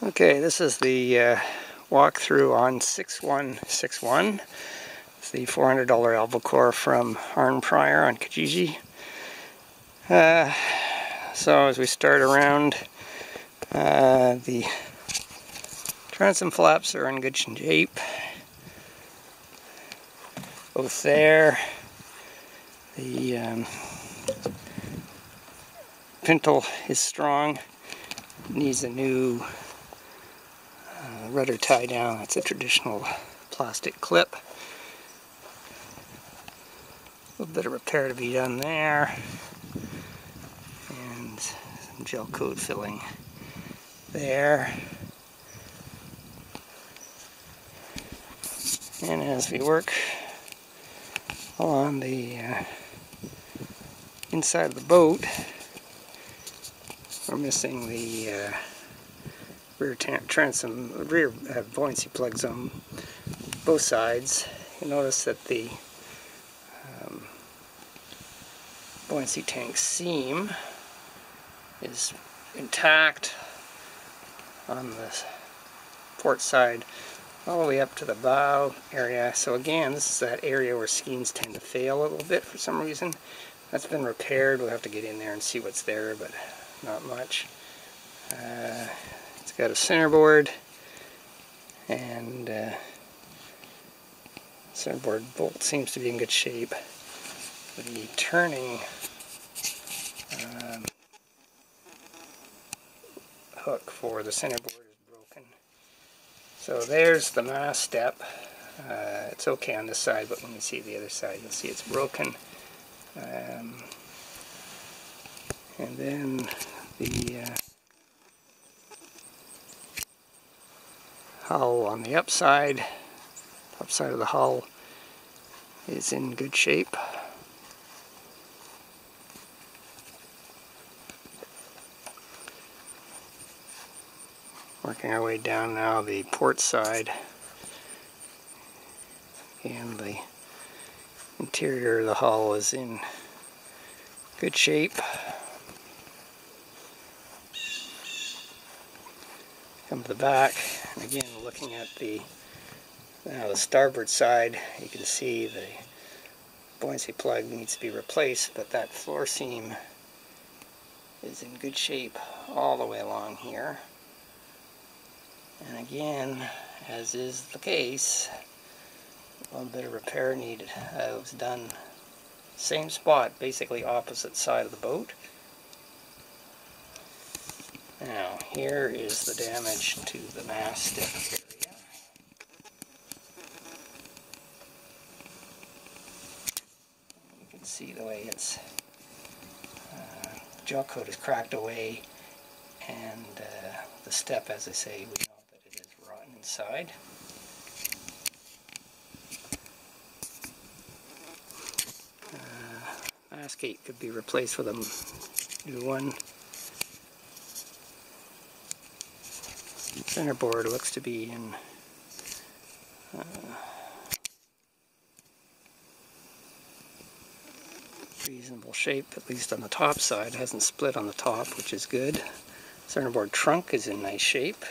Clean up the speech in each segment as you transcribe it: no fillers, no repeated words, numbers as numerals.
Okay, this is the walkthrough on 6161. It's the $400 Albacore from Arn Pryor on Kijiji. So as we start around, the transom flaps are in good shape. Both there. The pintle is strong. Needs a new rudder tie down. It's a traditional plastic clip. A little bit of repair to be done there, and some gel coat filling there. And as we work along the inside of the boat, we're missing the rear buoyancy plugs on both sides. You notice that the buoyancy tank seam is intact on the port side all the way up to the bow area. So again, this is that area where skeins tend to fail a little bit for some reason. That's been repaired. We'll have to get in there and see what's there, but not much. It's got a centerboard, and centerboard bolt seems to be in good shape. The turning hook for the centerboard is broken. So there's the mast step. It's okay on this side, but when you see the other side, you'll see it's broken. And then the hull on the top side of the hull is in good shape. Working our way down now the port side, and the interior of the hull is in good shape. Come to the back, and again looking at the starboard side, you can see the buoyancy plug needs to be replaced, but that floor seam is in good shape all the way along here. And again, as is the case, a little bit of repair needed. It was done same spot, basically opposite side of the boat. Now, here is the damage to the mast step area. You can see the way it's gel coat is cracked away, and the step, as I say, we know that it is rotten inside. Mast gate could be replaced with a new one. Centerboard looks to be in reasonable shape, at least on the top side. It hasn't split on the top, which is good. Centerboard trunk is in nice shape.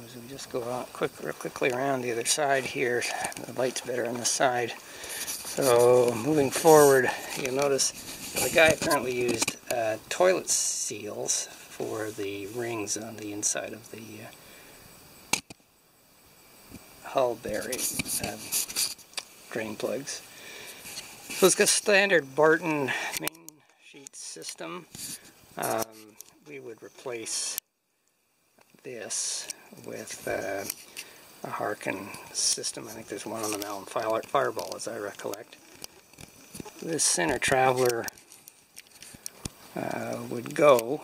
As we just go out quickly around the other side here, the light's better on this side. So moving forward, you'll notice the guy apparently used toilet seals for the rings on the inside of the hull bearing drain plugs. So it's got standard Barton main sheet system. We would replace this with a Harkin system. I think there's one on the Malin Fireball, as I recollect. This center traveler would go.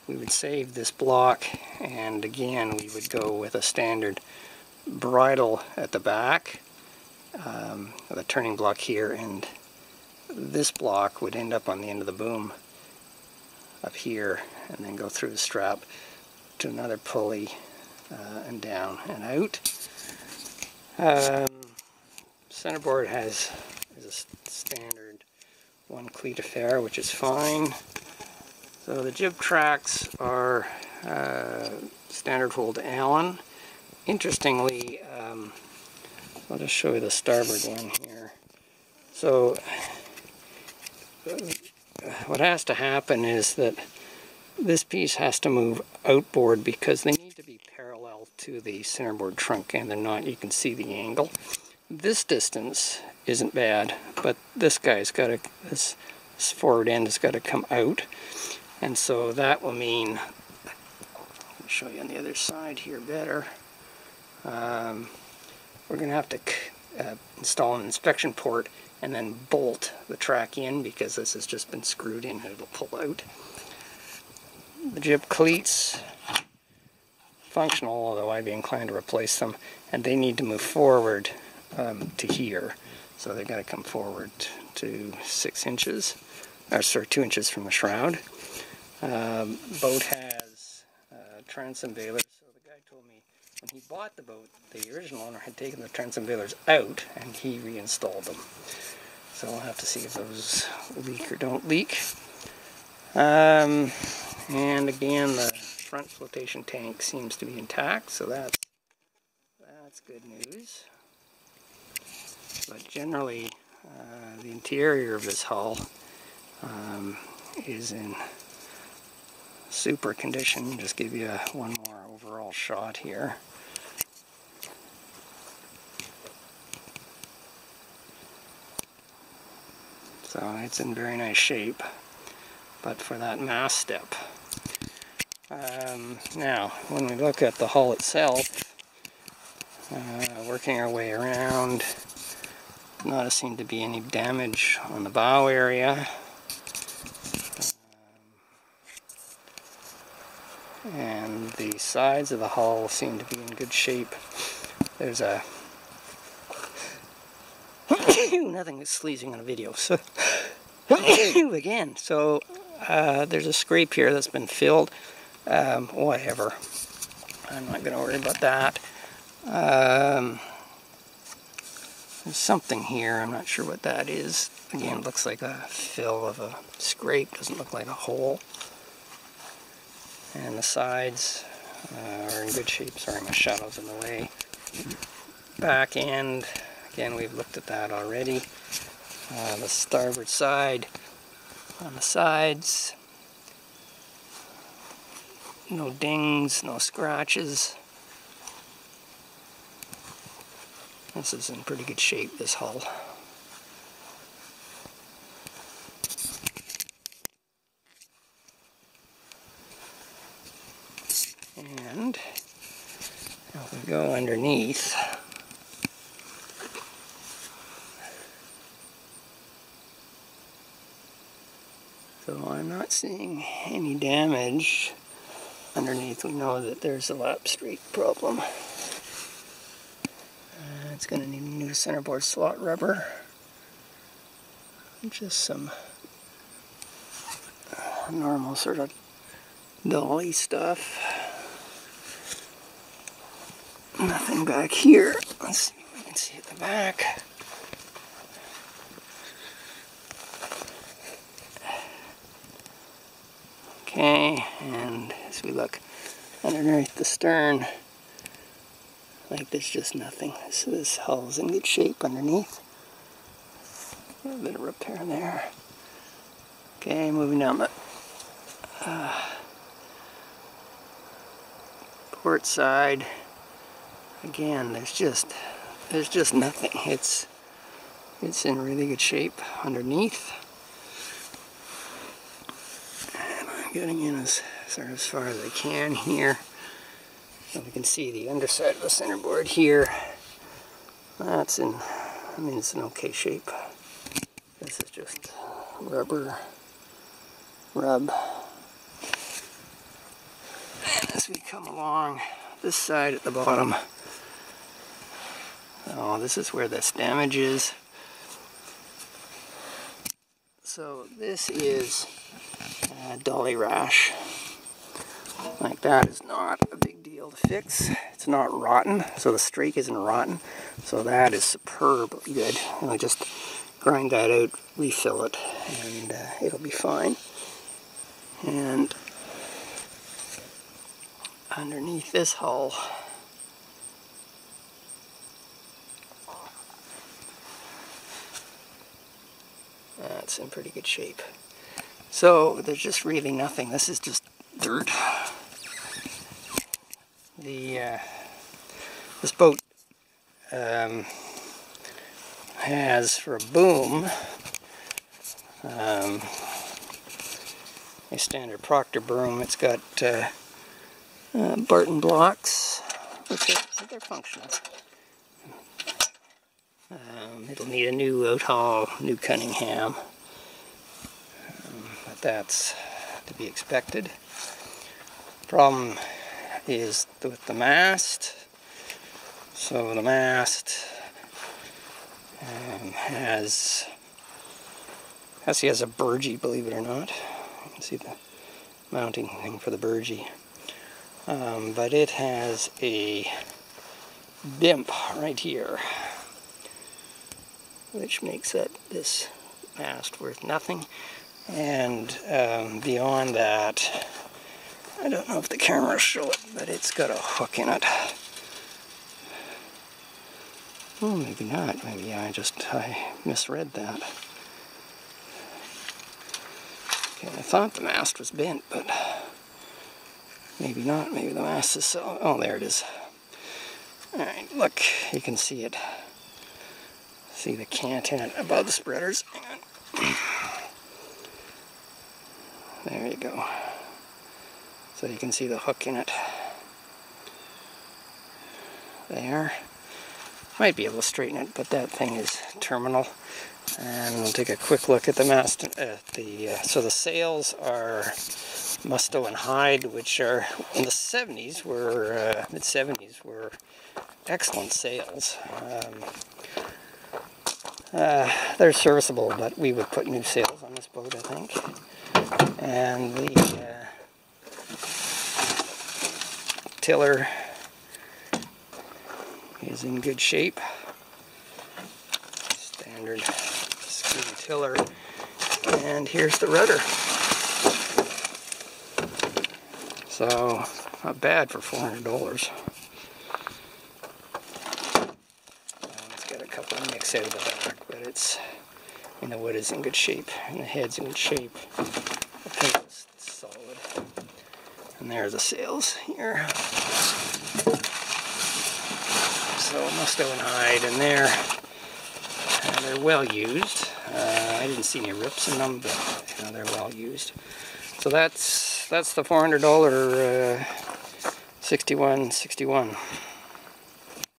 We would save this block, and again we would go with a standard bridle at the back, the turning block here, and this block would end up on the end of the boom up here, and then go through the strap to another pulley and down and out. Centerboard is a standard one cleat affair, which is fine. So the jib tracks are standard hold Allen. Interestingly, I'll just show you the starboard one here. So what has to happen is that this piece has to move outboard because they need to be parallel to the centerboard trunk, and they're not. You can see the angle. This distance isn't bad, but this guy's got to, this forward end has got to come out, and so that will mean, I'll show you on the other side here better, we're going to have to install an inspection port and then bolt the track in because this has just been screwed in and it'll pull out. The jib cleats, functional, although I'd be inclined to replace them, and they need to move forward to here. So they've got to come forward to 6 inches, or sorry, 2 inches from the shroud. Boat has transom bailers, so the guy told me when he bought the boat, the original owner had taken the transom bailers out and he reinstalled them. So we'll have to see if those leak or don't leak. And again, the front flotation tank seems to be intact, so that's good news. But generally, the interior of this hull is in super condition. Just give you one more overall shot here. So it's in very nice shape, but for that mast step. Now, when we look at the hull itself, working our way around, not seem to be any damage on the bow area. And the sides of the hull seem to be in good shape. There's a nothing is sleazing on a video, so again, so there's a scrape here that's been filled. Whatever, I'm not going to worry about that. There's something here, I'm not sure what that is. Again, it looks like a fill of a scrape, doesn't look like a hole. And the sides are in good shape. Sorry, my shadow's in the way. Back end, again, we've looked at that already. The starboard side, on the sides, no dings, no scratches. This is in pretty good shape, this hull. And if we go underneath, so I'm not seeing any damage underneath. We know that there's a lap straight problem. It's going to need a new centerboard slot rubber. Just some normal sort of dolly stuff. Nothing back here. Let's see if we can see at the back. Okay, and as we look underneath the stern, like there's just nothing. So this hull's in good shape underneath. A little bit of repair there. Okay, moving down the port side. Again, there's just nothing. It's in really good shape underneath. And I'm getting in as far as I can here. So we can see the underside of the centerboard here. That's in, I mean, it's in okay shape. This is just rubber rub. And as we come along this side at the bottom, oh, this is where this damage is. So this is a dolly rash. Like that is not a big deal to fix. It's not rotten, so the strake isn't rotten. So that is superbly good. And I just grind that out, refill it, and it'll be fine. And underneath this hull, that's in pretty good shape. So there's just really nothing. This is just dirt. This boat has, for a boom, a standard Proctor boom. It's got Barton blocks, which they're functional. It'll need a new outhaul, new Cunningham, but that's to be expected. Problem is with the mast. So the mast has a burgee, believe it or not. You can see the mounting thing for the burgee. But it has a dimp right here, which makes this mast worth nothing. And beyond that, I don't know if the camera will show it, but it's got a hook in it. Oh, maybe not. Maybe I misread that. Okay, I thought the mast was bent, but maybe not. Maybe the mast is so... Oh, there it is. Alright, look, you can see it. See the cant in it above the spreaders. Hang on. There you go. So you can see the hook in it. There. Might be able to straighten it, but that thing is terminal. And we'll take a quick look at the mast. So the sails are Musto and Hyde, which are in the 70s, mid-70s, were excellent sails. They're serviceable, but we would put new sails on this boat, I think. And the tiller is in good shape. Standard skinny tiller. And here's the rudder. So, not bad for $400. It's got a couple of nicks out of the back, but it's, the wood is in good shape, and the head's in good shape. The paint is solid. And there are the sails here. So Musto and Hyde in there. And they're well used. I didn't see any rips in them, but they're well used. So that's the $400 6161.